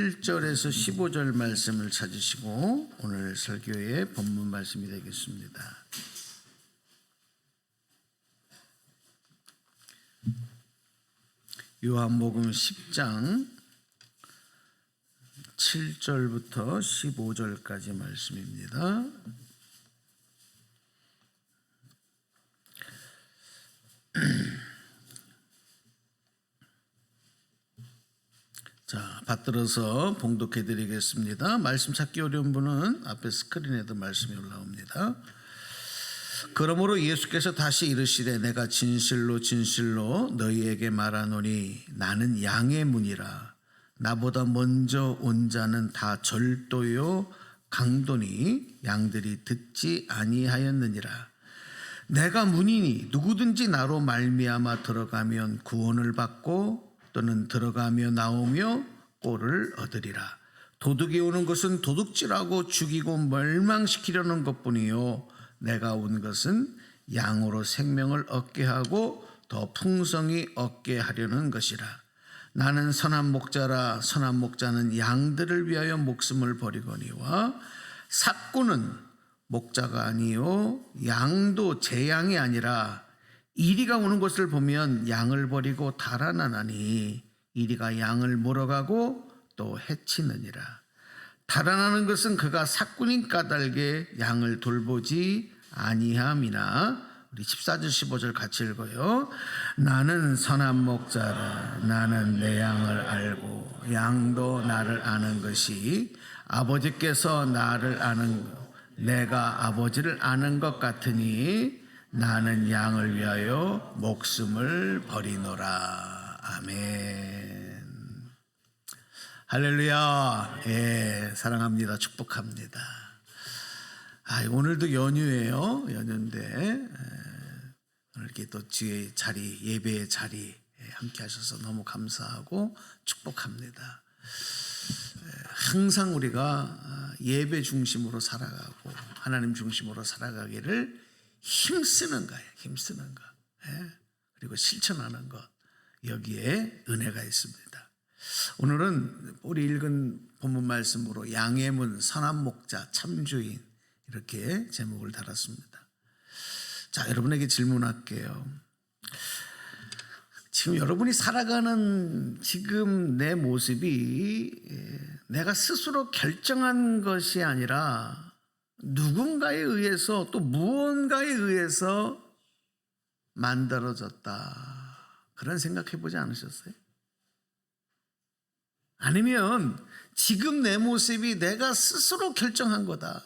1절에서 15절 말씀을 찾으시고 오늘 설교의 본문 말씀이 되겠습니다. 요한복음 10장 7절부터 15절까지 말씀입니다. 자, 받들어서 봉독해 드리겠습니다. 말씀 찾기 어려운 분은 앞에 스크린에도 말씀이 올라옵니다. 그러므로 예수께서 다시 이르시되 내가 진실로 진실로 너희에게 말하노니 나는 양의 문이라. 나보다 먼저 온 자는 다 절도요 강도니 양들이 듣지 아니하였느니라. 내가 문이니 누구든지 나로 말미암아 들어가면 구원을 받고 또는 들어가며 나오며 꼴을 얻으리라. 도둑이 오는 것은 도둑질하고 죽이고 멸망시키려는 것뿐이요 내가 온 것은 양으로 생명을 얻게 하고 더 풍성히 얻게 하려는 것이라. 나는 선한 목자라. 선한 목자는 양들을 위하여 목숨을 버리거니와 삭구는 목자가 아니요 양도 제 양이 아니라 이리가 오는 것을 보면 양을 버리고 달아나나니 이리가 양을 몰아가고 또 해치느니라. 달아나는 것은 그가 삭군인 까닭에 양을 돌보지 아니함이나. 우리 14절 15절 같이 읽어요. 나는 선한 목자라. 나는 내 양을 알고 양도 나를 아는 것이 아버지께서 나를 아는 것, 내가 아버지를 아는 것 같으니 나는 양을 위하여 목숨을 버리노라. 아멘. 할렐루야. 예, 사랑합니다. 축복합니다. 오늘도 연휴예요. 연휴인데 오늘 이렇게 또 뒤에 자리, 예배의 자리 함께 하셔서 너무 감사하고 축복합니다. 항상 우리가 예배 중심으로 살아가고 하나님 중심으로 살아가기를 힘쓰는 거예요. 힘쓰는 것. 그리고 실천하는 것. 여기에 은혜가 있습니다. 오늘은 우리 읽은 본문 말씀으로 양의 문, 선한 목자, 참주인 이렇게 제목을 달았습니다. 자, 여러분에게 질문할게요. 지금 여러분이 살아가는 지금 내 모습이 내가 스스로 결정한 것이 아니라 누군가에 의해서 또 무언가에 의해서 만들어졌다. 그런 생각해 보지 않으셨어요? 아니면 지금 내 모습이 내가 스스로 결정한 거다.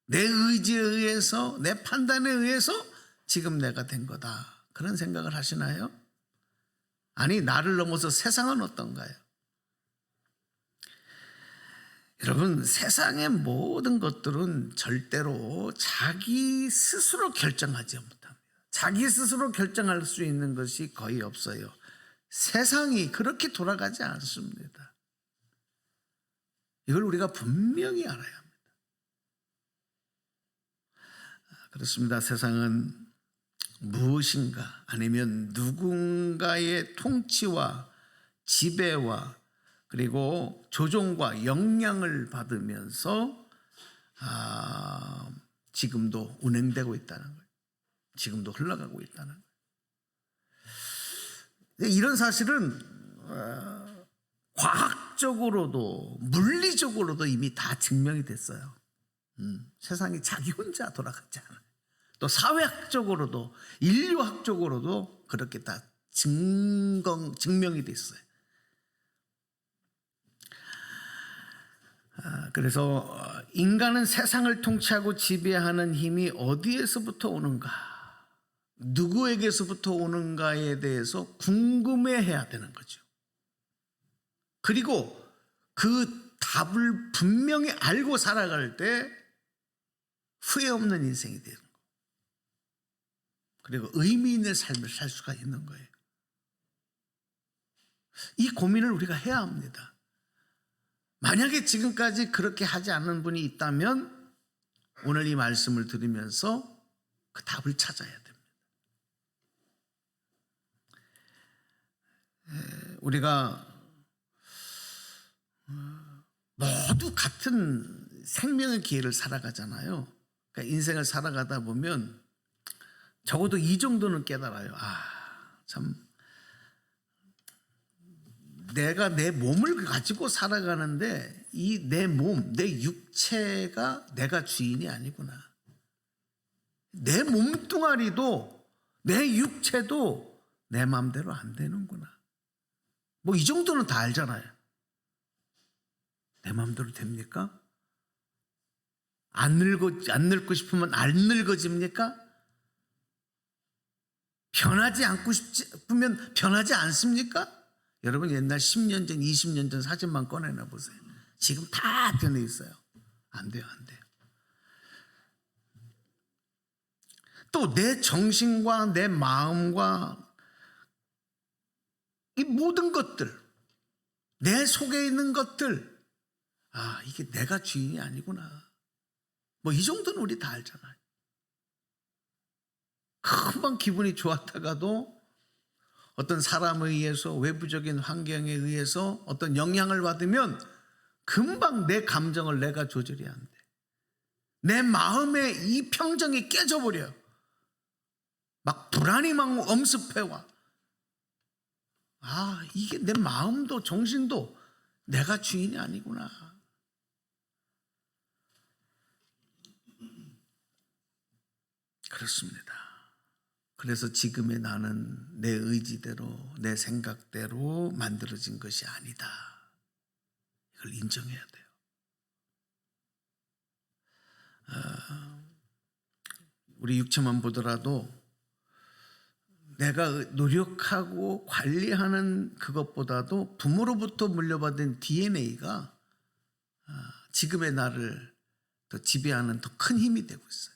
내 의지에 의해서, 내 판단에 의해서 지금 내가 된 거다. 그런 생각을 하시나요? 아니, 나를 넘어서 세상은 어떤가요? 여러분, 세상의 모든 것들은 절대로 자기 스스로 결정하지 못합니다. 자기 스스로 결정할 수 있는 것이 거의 없어요. 세상이 그렇게 돌아가지 않습니다. 이걸 우리가 분명히 알아야 합니다. 그렇습니다. 세상은 무엇인가 아니면 누군가의 통치와 지배와 그리고 조종과 영향을 받으면서 지금도 운행되고 있다는 거예요. 지금도 흘러가고 있다는 거예요. 이런 사실은 과학적으로도 물리적으로도 이미 다 증명이 됐어요. 세상이 자기 혼자 돌아가지 않아요. 또 사회학적으로도 인류학적으로도 그렇게 다 증명이 됐어요. 그래서 인간은 세상을 통치하고 지배하는 힘이 어디에서부터 오는가, 누구에게서부터 오는가에 대해서 궁금해해야 되는 거죠. 그리고 그 답을 분명히 알고 살아갈 때 후회 없는 인생이 되는 거예요. 그리고 의미 있는 삶을 살 수가 있는 거예요. 이 고민을 우리가 해야 합니다. 만약에 지금까지 그렇게 하지 않는 분이 있다면 오늘 이 말씀을 들으면서 그 답을 찾아야 됩니다. 우리가 모두 같은 생명의 기회를 살아가잖아요. 그러니까 인생을 살아가다 보면 적어도 이 정도는 깨달아요. 참 내가 내 몸을 가지고 살아가는데 이 내 몸, 내 육체가 내가 주인이 아니구나. 내 몸뚱아리도 내 육체도 내 마음대로 안 되는구나. 뭐 이 정도는 다 알잖아요. 내 마음대로 됩니까? 안 늙고 싶으면 안 늙어집니까? 변하지 않고 싶으면 변하지 않습니까? 여러분 옛날 10년 전, 20년 전 사진만 꺼내놔 보세요. 지금 다 변해 있어요. 안 돼요, 안 돼요. 또 내 정신과 내 마음과 이 모든 것들, 내 속에 있는 것들, 이게 내가 주인이 아니구나. 뭐 이 정도는 우리 다 알잖아요. 금방 기분이 좋았다가도 어떤 사람에 의해서, 외부적인 환경에 의해서 어떤 영향을 받으면 금방 내 감정을 내가 조절이 안 돼. 내 마음의 이 평정이 깨져버려. 막 불안이 막 엄습해와. 이게 내 마음도 정신도 내가 주인이 아니구나. 그렇습니다. 그래서 지금의 나는 내 의지대로, 내 생각대로 만들어진 것이 아니다. 이걸 인정해야 돼요. 우리 육체만 보더라도 내가 노력하고 관리하는 그것보다도 부모로부터 물려받은 DNA가 지금의 나를 더 지배하는 더 큰 힘이 되고 있어요.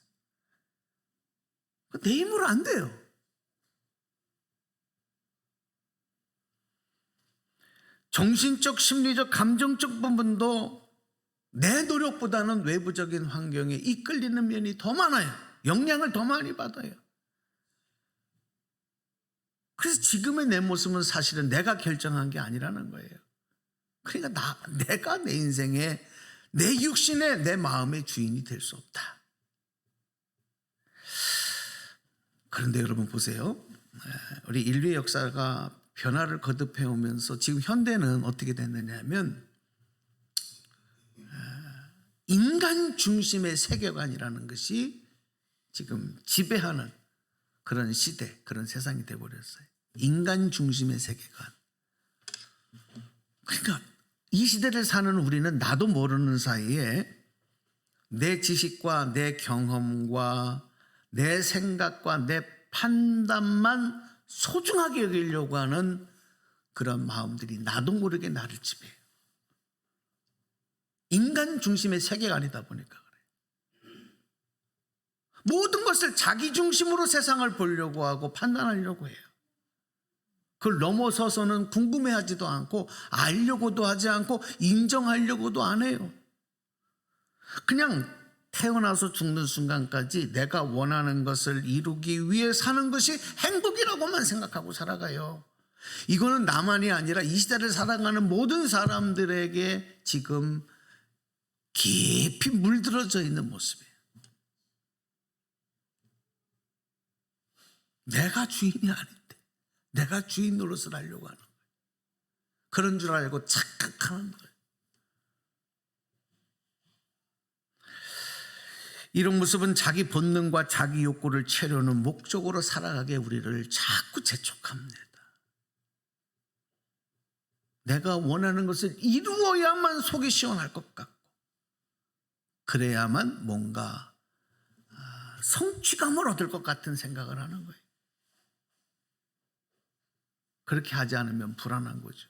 내 힘으로 안 돼요. 정신적, 심리적, 감정적 부분도 내 노력보다는 외부적인 환경에 이끌리는 면이 더 많아요. 영향을 더 많이 받아요. 그래서 지금의 내 모습은 사실은 내가 결정한 게 아니라는 거예요. 그러니까 내가 내 인생에, 내 육신에, 내 마음의 주인이 될 수 없다. 그런데 여러분 보세요. 우리 인류의 역사가 변화를 거듭해 오면서 지금 현대는 어떻게 됐느냐 하면 인간 중심의 세계관이라는 것이 지금 지배하는 그런 시대, 그런 세상이 되어버렸어요. 인간 중심의 세계관. 그러니까 이 시대를 사는 우리는 나도 모르는 사이에 내 지식과 내 경험과 내 생각과 내 판단만 소중하게 여기려고 하는 그런 마음들이 나도 모르게 나를 지배해요. 인간 중심의 세계관이다 보니까 그래요. 모든 것을 자기 중심으로 세상을 보려고 하고 판단하려고 해요. 그걸 넘어서서는 궁금해하지도 않고 알려고도 하지 않고 인정하려고도 안 해요. 그냥 태어나서 죽는 순간까지 내가 원하는 것을 이루기 위해 사는 것이 행복이라고만 생각하고 살아가요. 이거는 나만이 아니라 이 시대를 살아가는 모든 사람들에게 지금 깊이 물들어져 있는 모습이에요. 내가 주인이 아닌데 내가 주인 노릇을 하려고 하는 거예요. 그런 줄 알고 착각하는 거예요. 이런 모습은 자기 본능과 자기 욕구를 채우는 목적으로 살아가게 우리를 자꾸 재촉합니다. 내가 원하는 것을 이루어야만 속이 시원할 것 같고 그래야만 뭔가 성취감을 얻을 것 같은 생각을 하는 거예요. 그렇게 하지 않으면 불안한 거죠.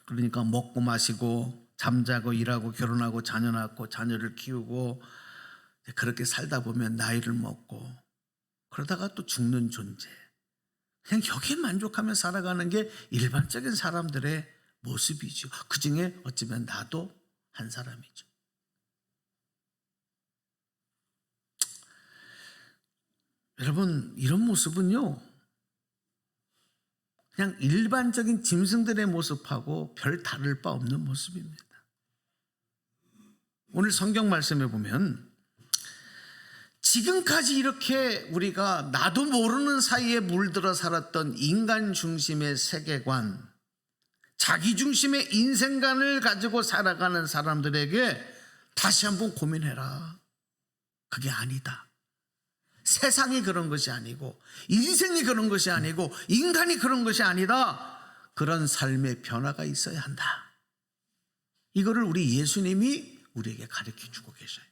그러니까 먹고 마시고 잠자고 일하고 결혼하고 자녀 낳고 자녀를 키우고 그렇게 살다 보면 나이를 먹고 그러다가 또 죽는 존재. 그냥 여기에 만족하며 살아가는 게 일반적인 사람들의 모습이죠. 그중에 어쩌면 나도 한 사람이죠. 여러분 이런 모습은요 그냥 일반적인 짐승들의 모습하고 별 다를 바 없는 모습입니다. 오늘 성경 말씀에 보면 지금까지 이렇게 우리가 나도 모르는 사이에 물들어 살았던 인간 중심의 세계관, 자기 중심의 인생관을 가지고 살아가는 사람들에게 다시 한번 고민해라. 그게 아니다. 세상이 그런 것이 아니고 인생이 그런 것이 아니고 인간이 그런 것이 아니다. 그런 삶의 변화가 있어야 한다. 이거를 우리 예수님이 우리에게 가르쳐 주고 계셔요.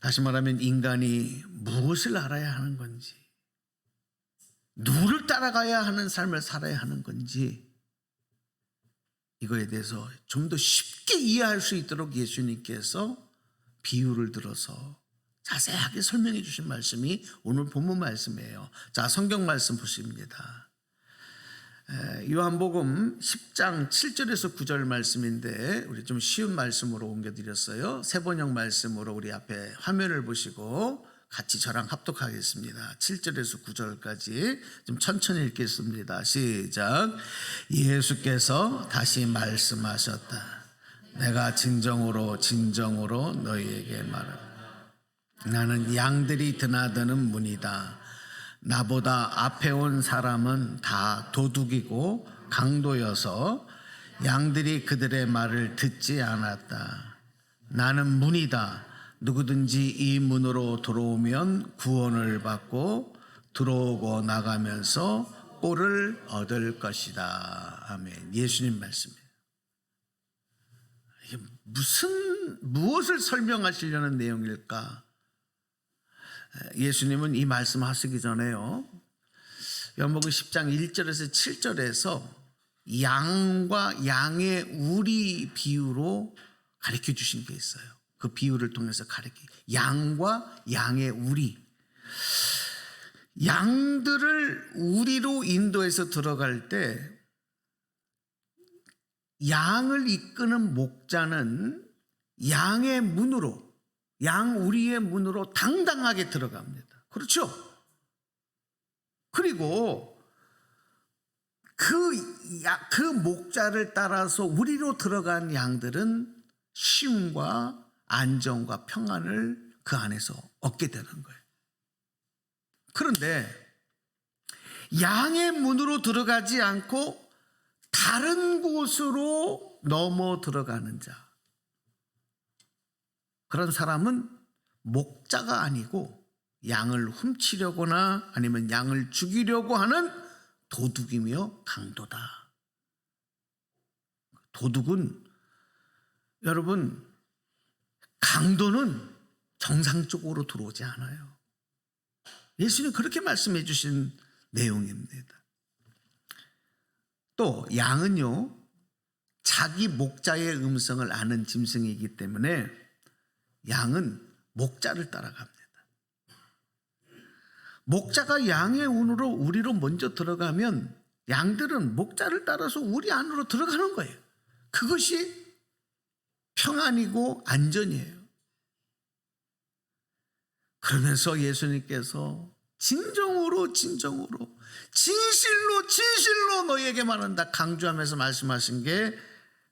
다시 말하면 인간이 무엇을 알아야 하는 건지, 누구를 따라가야 하는 삶을 살아야 하는 건지, 이거에 대해서 좀 더 쉽게 이해할 수 있도록 예수님께서 비유를 들어서 자세하게 설명해 주신 말씀이 오늘 본문 말씀이에요. 자, 성경 말씀 보십니다. 요한복음 10장 7절에서 9절 말씀인데 우리 좀 쉬운 말씀으로 옮겨드렸어요. 세번역 말씀으로 우리 앞에 화면을 보시고 같이 저랑 합독하겠습니다. 7절에서 9절까지 좀 천천히 읽겠습니다. 시작. 예수께서 다시 말씀하셨다. 내가 진정으로 너희에게 말한다. 나는 양들이 드나드는 문이다. 나보다 앞에 온 사람은 다 도둑이고 강도여서 양들이 그들의 말을 듣지 않았다. 나는 문이다. 누구든지 이 문으로 들어오면 구원을 받고 들어오고 나가면서 꼴을 얻을 것이다. 아멘. 예수님 말씀이에요. 이게 무엇을 설명하시려는 내용일까? 예수님은 이 말씀 하시기 전에요, 요한복음 10장 1절에서 7절에서 양과 양의 우리 비유로 가르쳐 주신 게 있어요. 그 비유를 통해서 양과 양의 우리, 양들을 우리로 인도해서 들어갈 때 양을 이끄는 목자는 양의 문으로, 양 우리의 문으로 당당하게 들어갑니다. 그렇죠? 그리고 그 목자를 따라서 우리로 들어간 양들은 쉼과 안정과 평안을 그 안에서 얻게 되는 거예요. 그런데 양의 문으로 들어가지 않고 다른 곳으로 넘어 들어가는 자, 그런 사람은 목자가 아니고 양을 훔치려거나 아니면 양을 죽이려고 하는 도둑이며 강도다. 도둑은, 여러분, 강도는 정상적으로 들어오지 않아요. 예수님 그렇게 말씀해 주신 내용입니다. 또 양은요, 자기 목자의 음성을 아는 짐승이기 때문에 양은 목자를 따라갑니다. 목자가 양의 운으로 우리로 먼저 들어가면 양들은 목자를 따라서 우리 안으로 들어가는 거예요. 그것이 평안이고 안전이에요. 그러면서 예수님께서 진정으로 진실로 너희에게 말한다 강조하면서 말씀하신 게,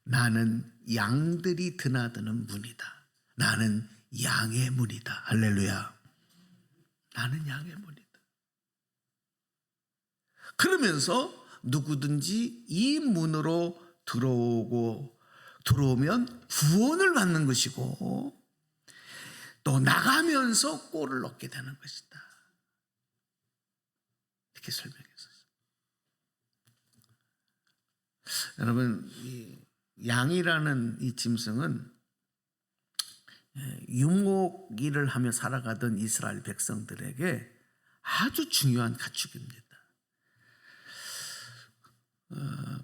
나는 양들이 드나드는 문이다. 나는 양의 문이다. 할렐루야. 나는 양의 문이다. 그러면서 누구든지 이 문으로 들어오면 구원을 받는 것이고 또 나가면서 꼴을 얻게 되는 것이다. 이렇게 설명했어요. 여러분, 이 양이라는 이 짐승은 유목 일을 하며 살아가던 이스라엘 백성들에게 아주 중요한 가축입니다.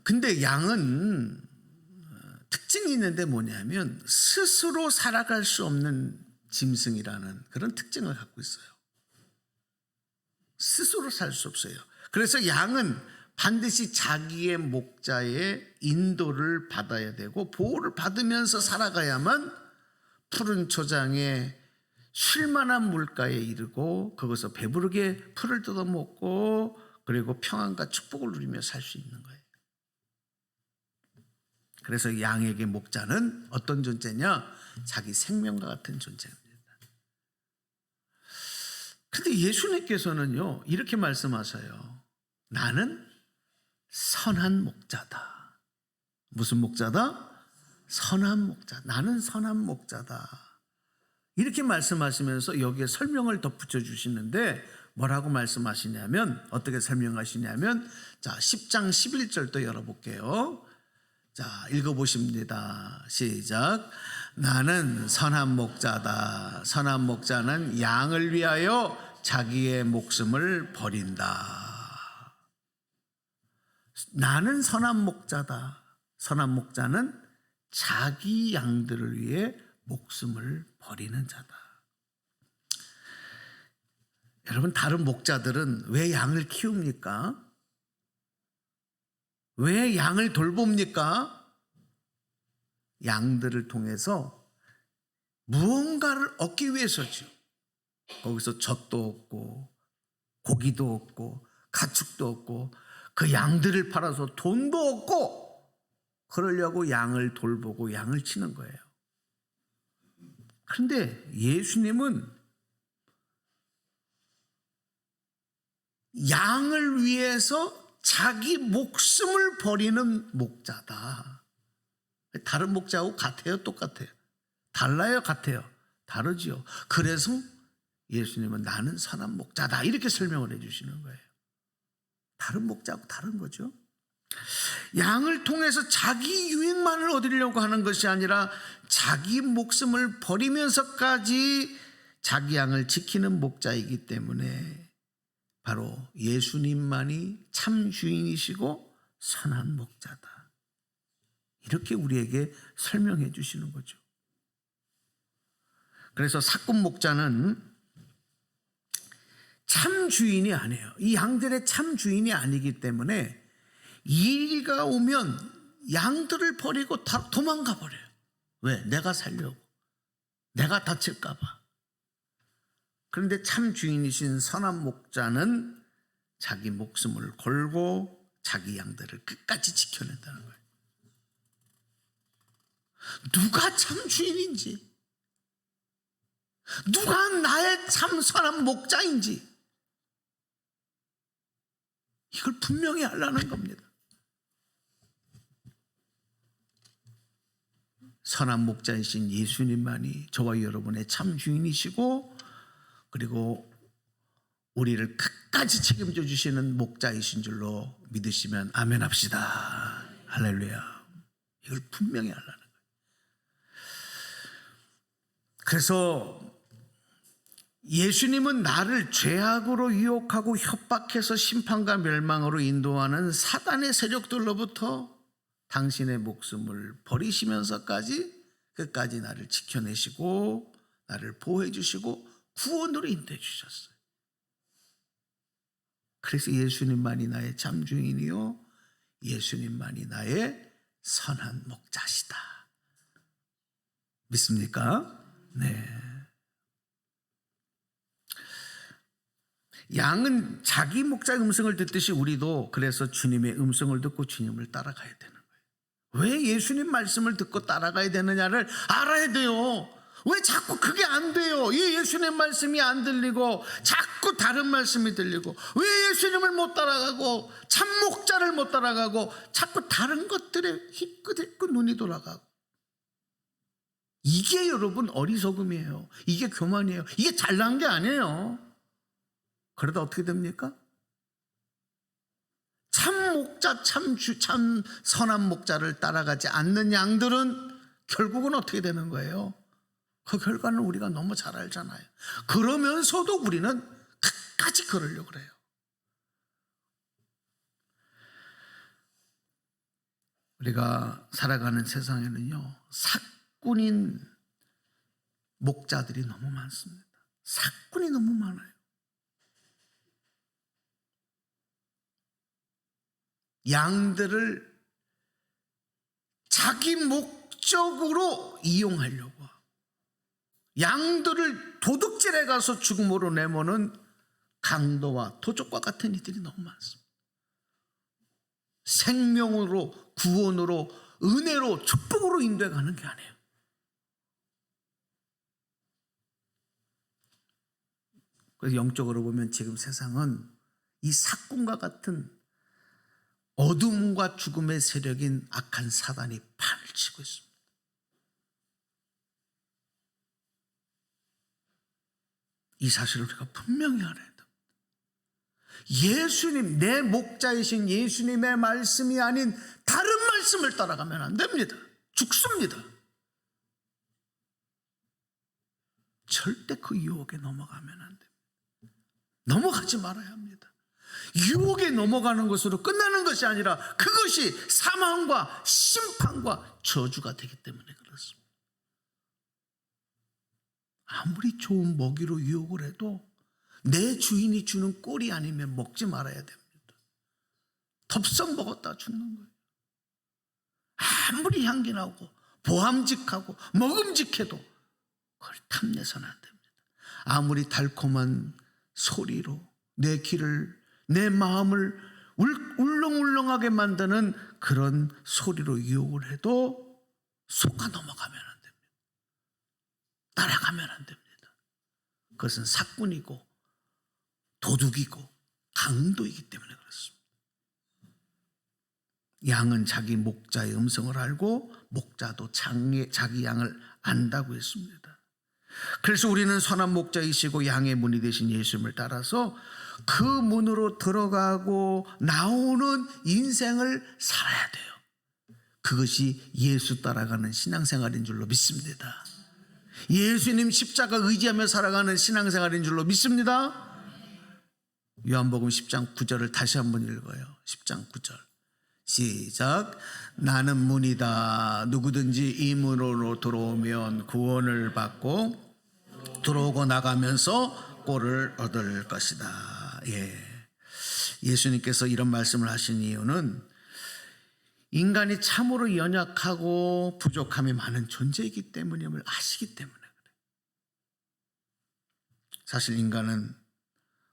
근데 양은 특징이 있는데 뭐냐면 스스로 살아갈 수 없는 짐승이라는 그런 특징을 갖고 있어요. 스스로 살 수 없어요. 그래서 양은 반드시 자기의 목자의 인도를 받아야 되고 보호를 받으면서 살아가야만 푸른 초장에 쉴만한 물가에 이르고 거기서 배부르게 풀을 뜯어먹고 그리고 평안과 축복을 누리며 살 수 있는 거예요. 그래서 양에게 목자는 어떤 존재냐? 자기 생명과 같은 존재입니다. 그런데 예수님께서는요 이렇게 말씀하세요. 나는 선한 목자다. 무슨 목자다? 선한 목자. 나는 선한 목자다. 이렇게 말씀하시면서 여기에 설명을 덧붙여 주시는데 뭐라고 말씀하시냐면 어떻게 설명하시냐면 자 10장 11절도 열어볼게요. 자 읽어보십니다. 시작. 나는 선한 목자다. 선한 목자는 양을 위하여 자기의 목숨을 버린다. 나는 선한 목자다. 선한 목자는 자기 양들을 위해 목숨을 버리는 자다. 여러분 다른 목자들은 왜 양을 키웁니까? 왜 양을 돌봅니까? 양들을 통해서 무언가를 얻기 위해서죠. 거기서 젖도 얻고 고기도 얻고 가축도 얻고 그 양들을 팔아서 돈도 얻고 그러려고 양을 돌보고 양을 치는 거예요. 그런데 예수님은 양을 위해서 자기 목숨을 버리는 목자다. 다른 목자하고 같아요? 똑같아요? 달라요? 같아요? 다르지요. 그래서 예수님은 나는 선한 목자다 이렇게 설명을 해주시는 거예요. 다른 목자하고 다른 거죠. 양을 통해서 자기 유익만을 얻으려고 하는 것이 아니라 자기 목숨을 버리면서까지 자기 양을 지키는 목자이기 때문에 바로 예수님만이 참 주인이시고 선한 목자다. 이렇게 우리에게 설명해 주시는 거죠. 그래서 사꾼 목자는 참 주인이 아니에요. 이 양들의 참 주인이 아니기 때문에 이리가 오면 양들을 버리고 다 도망가 버려요. 왜? 내가 살려고. 내가 다칠까 봐. 그런데 참 주인이신 선한 목자는 자기 목숨을 걸고 자기 양들을 끝까지 지켜낸다는 거예요. 누가 참 주인인지, 누가 나의 참 선한 목자인지 이걸 분명히 하려는 겁니다. 선한 목자이신 예수님만이 저와 여러분의 참 주인이시고 그리고 우리를 끝까지 책임져 주시는 목자이신 줄로 믿으시면 아멘 합시다. 할렐루야. 이걸 분명히 하려는 거예요. 그래서 예수님은 나를 죄악으로 유혹하고 협박해서 심판과 멸망으로 인도하는 사단의 세력들로부터 당신의 목숨을 버리시면서까지 끝까지 나를 지켜내시고 나를 보호해 주시고 구원으로 인도해 주셨어요. 그래서 예수님만이 나의 참 주인이요 예수님만이 나의 선한 목자시다. 믿습니까? 네. 양은 자기 목자의 음성을 듣듯이 우리도 그래서 주님의 음성을 듣고 주님을 따라가야 되는 거예요. 왜 예수님 말씀을 듣고 따라가야 되느냐를 알아야 돼요. 왜 자꾸 그게 안 돼요? 왜 예수님 말씀이 안 들리고 자꾸 다른 말씀이 들리고 왜 예수님을 못 따라가고 참 목자를 못 따라가고 자꾸 다른 것들에 희끗희끗 눈이 돌아가고 이게 여러분 어리석음이에요. 이게 교만이에요. 이게 잘난 게 아니에요. 그러다 어떻게 됩니까? 참 목자, 참 선한 목자를 따라가지 않는 양들은 결국은 어떻게 되는 거예요? 그 결과는 우리가 너무 잘 알잖아요. 그러면서도 우리는 끝까지 그러려고 그래요. 우리가 살아가는 세상에는요, 사꾼인 목자들이 너무 많습니다. 사꾼이 너무 많아요. 양들을 자기 목적으로 이용하려고 하고 양들을 도둑질해 가서 죽음으로 내모는 강도와 도적과 같은 이들이 너무 많습니다. 생명으로, 구원으로, 은혜로, 축복으로 인도해가는 게 아니에요. 그래서 영적으로 보면 지금 세상은 이 사꾼과 같은 어둠과 죽음의 세력인 악한 사단이 판을 치고 있습니다. 이 사실을 우리가 분명히 알아야 됩니다. 예수님, 내 목자이신 예수님의 말씀이 아닌 다른 말씀을 따라가면 안 됩니다. 죽습니다. 절대 그 유혹에 넘어가면 안 됩니다. 넘어가지 말아야 합니다. 유혹에 넘어가는 것으로 끝나는 것이 아니라 그것이 사망과 심판과 저주가 되기 때문에 그렇습니다. 아무리 좋은 먹이로 유혹을 해도 내 주인이 주는 꼴이 아니면 먹지 말아야 됩니다. 덥석 먹었다 죽는 거예요. 아무리 향기 나고 보함직하고 먹음직해도 그걸 탐내서는 안 됩니다. 아무리 달콤한 소리로 내 귀를, 내 마음을 울렁울렁하게 만드는 그런 소리로 유혹을 해도 속아 넘어가면 안 됩니다. 따라가면 안 됩니다. 그것은 사꾼이고 도둑이고 강도이기 때문에 그렇습니다. 양은 자기 목자의 음성을 알고 목자도 자기 양을 안다고 했습니다. 그래서 우리는 선한 목자이시고 양의 문이 되신 예수님을 따라서 그 문으로 들어가고 나오는 인생을 살아야 돼요. 그것이 예수 따라가는 신앙생활인 줄로 믿습니다. 예수님 십자가 의지하며 살아가는 신앙생활인 줄로 믿습니다. 요한복음 10장 9절을 다시 한번 읽어요. 10장 9절 시작. 나는 문이다. 누구든지 이 문으로 들어오면 구원을 받고 들어오고 나가면서 꼴을 얻을 것이다. 예수님께서 이런 말씀을 하신 이유는 인간이 참으로 연약하고 부족함이 많은 존재이기 때문임을 아시기 때문에 그래요. 사실 인간은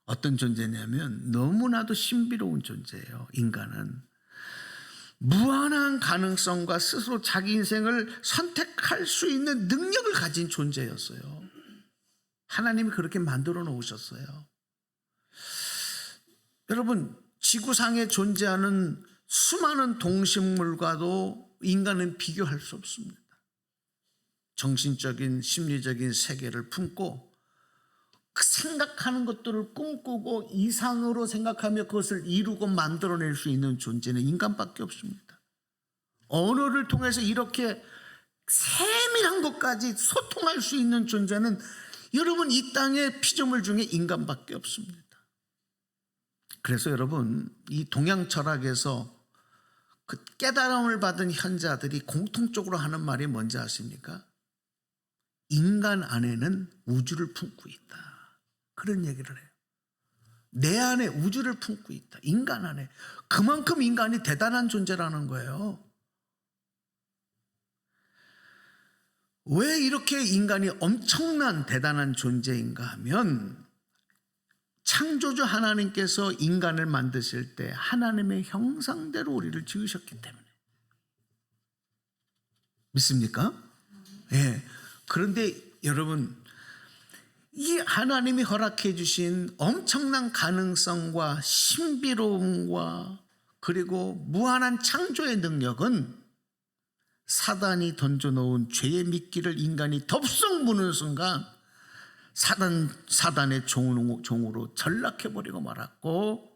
어떤 존재냐면 너무나도 신비로운 존재예요. 인간은 무한한 가능성과 스스로 자기 인생을 선택할 수 있는 능력을 가진 존재였어요. 하나님이 그렇게 만들어 놓으셨어요. 여러분, 지구상에 존재하는 수많은 동식물과도 인간은 비교할 수 없습니다. 정신적인, 심리적인 세계를 품고 그 생각하는 것들을 꿈꾸고 이상으로 생각하며 그것을 이루고 만들어낼 수 있는 존재는 인간밖에 없습니다. 언어를 통해서 이렇게 세밀한 것까지 소통할 수 있는 존재는 여러분 이 땅의 피조물 중에 인간밖에 없습니다. 그래서 여러분 이 동양 철학에서 그 깨달음을 받은 현자들이 공통적으로 하는 말이 뭔지 아십니까? 인간 안에는 우주를 품고 있다. 그런 얘기를 해요. 내 안에 우주를 품고 있다. 인간 안에. 그만큼 인간이 대단한 존재라는 거예요. 왜 이렇게 인간이 엄청난 대단한 존재인가 하면 창조주 하나님께서 인간을 만드실 때 하나님의 형상대로 우리를 지으셨기 때문에. 믿습니까? 예. 그런데 여러분 이 하나님이 허락해 주신 엄청난 가능성과 신비로움과 그리고 무한한 창조의 능력은 사단이 던져놓은 죄의 미끼를 인간이 덥석 무는 순간 사단의 종으로 전락해버리고 말았고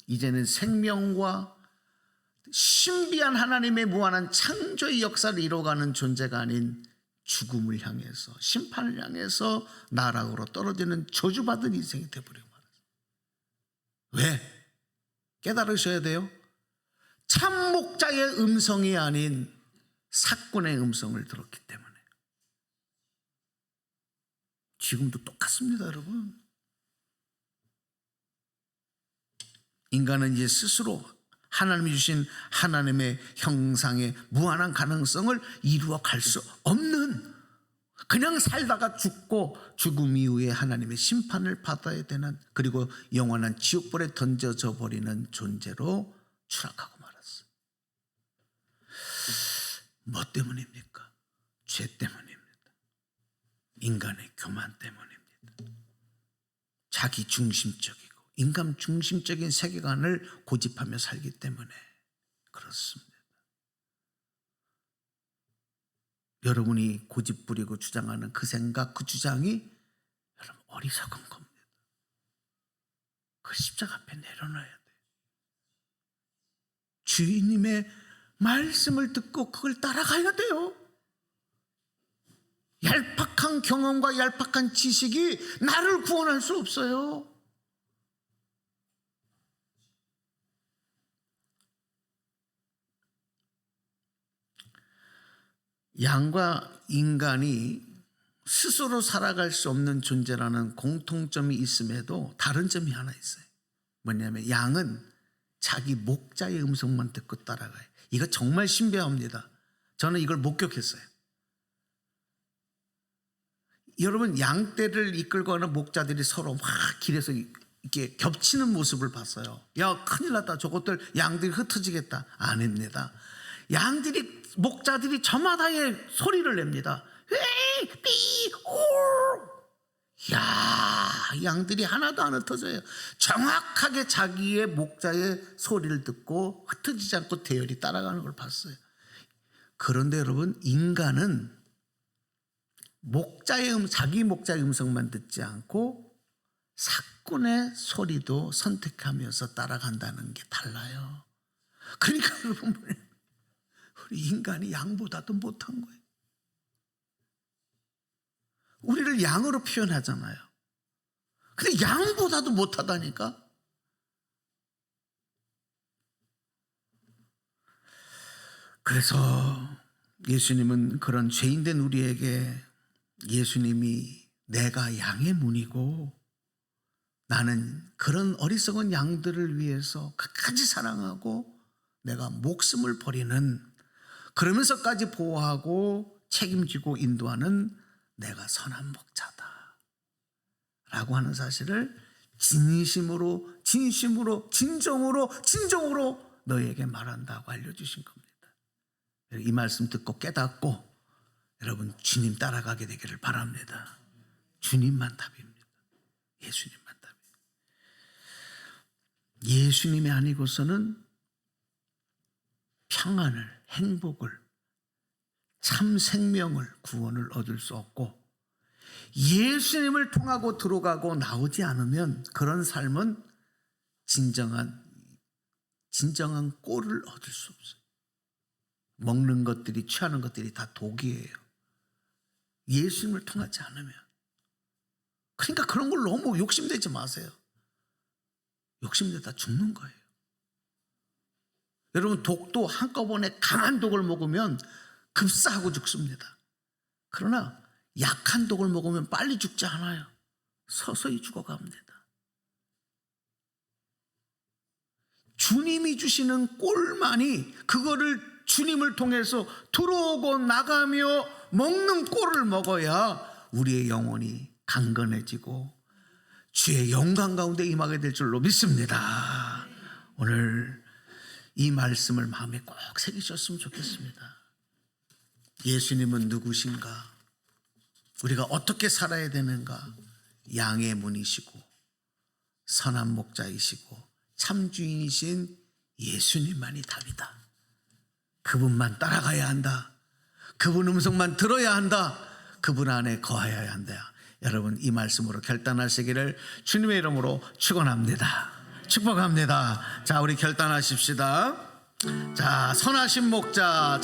이제는 생명과 신비한 하나님의 무한한 창조의 역사를 이뤄가는 존재가 아닌 죽음을 향해서 심판을 향해서 나락으로 떨어지는 저주받은 인생이 되어버리고 말았어요. 왜? 깨달으셔야 돼요. 참 목자의 음성이 아닌 사꾼의 음성을 들었기 때문에. 지금도 똑같습니다, 여러분. 인간은 이제 스스로 하나님이 주신 하나님의 형상의 무한한 가능성을 이루어 갈 수 없는 그냥 살다가 죽고 죽음 이후에 하나님의 심판을 받아야 되는, 그리고 영원한 지옥불에 던져져 버리는 존재로 추락하고 말았어요. 뭐 때문입니까? 죄 때문입니다. 인간의 교만 때문입니다. 자기 중심적이고 인간 중심적인 세계관을 고집하며 살기 때문에 그렇습니다. 여러분이 고집부리고 주장하는 그 생각, 그 주장이 여러분 어리석은 겁니다. 그 십자가 앞에 내려놔야 돼요. 주님의 말씀을 듣고 그걸 따라가야 돼요. 얄팍한 경험과 얄팍한 지식이 나를 구원할 수 없어요. 양과 인간이 스스로 살아갈 수 없는 존재라는 공통점이 있음에도 다른 점이 하나 있어요. 뭐냐면 양은 자기 목자의 음성만 듣고 따라가요. 이거 정말 신비합니다. 저는 이걸 목격했어요. 여러분, 양떼를 이끌고 가는 목자들이 서로 막 길에서 이렇게 겹치는 모습을 봤어요. 야, 큰일 났다. 저것들 양들이 흩어지겠다. 아닙니다. 양들이, 목자들이 저마다의 소리를 냅니다. 삐, 오. 야, 양들이 하나도 안 흩어져요. 정확하게 자기의 목자의 소리를 듣고 흩어지지 않고 대열이 따라가는 걸 봤어요. 그런데 여러분, 인간은 자기 목자의 음성만 듣지 않고 사꾼의 소리도 선택하면서 따라간다는 게 달라요. 그러니까 여러분, 우리 인간이 양보다도 못한 거예요. 우리를 양으로 표현하잖아요. 근데 양보다도 못하다니까. 그래서 예수님은 그런 죄인된 우리에게, 예수님이 내가 양의 문이고 나는 그런 어리석은 양들을 위해서 끝까지 사랑하고 내가 목숨을 버리는, 그러면서까지 보호하고 책임지고 인도하는 내가 선한 목자다 라고 하는 사실을 진심으로 진정으로 너희에게 말한다고 알려주신 겁니다. 이 말씀 듣고 깨닫고 여러분 주님 따라가게 되기를 바랍니다. 주님만 답입니다. 예수님만 답입니다. 예수님이 아니고서는 평안을, 행복을, 참 생명을, 구원을 얻을 수 없고, 예수님을 통하고 들어가고 나오지 않으면 그런 삶은 진정한 꼴을 얻을 수 없어요. 먹는 것들이, 취하는 것들이 다 독이에요. 예수님을 통하지 않으면. 그러니까 그런 걸 너무 욕심내지 마세요. 욕심내다 죽는 거예요. 여러분, 독도 한꺼번에 강한 독을 먹으면 급사하고 죽습니다. 그러나 약한 독을 먹으면 빨리 죽지 않아요. 서서히 죽어갑니다. 주님이 주시는 꼴만이, 그거를 주님을 통해서 들어오고 나가며 먹는 꼴을 먹어야 우리의 영혼이 강건해지고 주의 영광 가운데 임하게 될 줄로 믿습니다. 오늘 이 말씀을 마음에 꼭 새기셨으면 좋겠습니다. 예수님은 누구신가? 우리가 어떻게 살아야 되는가? 양의 문이시고 선한 목자이시고 참주인이신 예수님만이 답이다. 그분만 따라가야 한다. 그분 음성만 들어야 한다. 그분 안에 거하여야 한다. 여러분, 이 말씀으로 결단하시기를 주님의 이름으로 축원합니다. 축복합니다. 자, 우리 결단하십시다. 자, 선하신 목자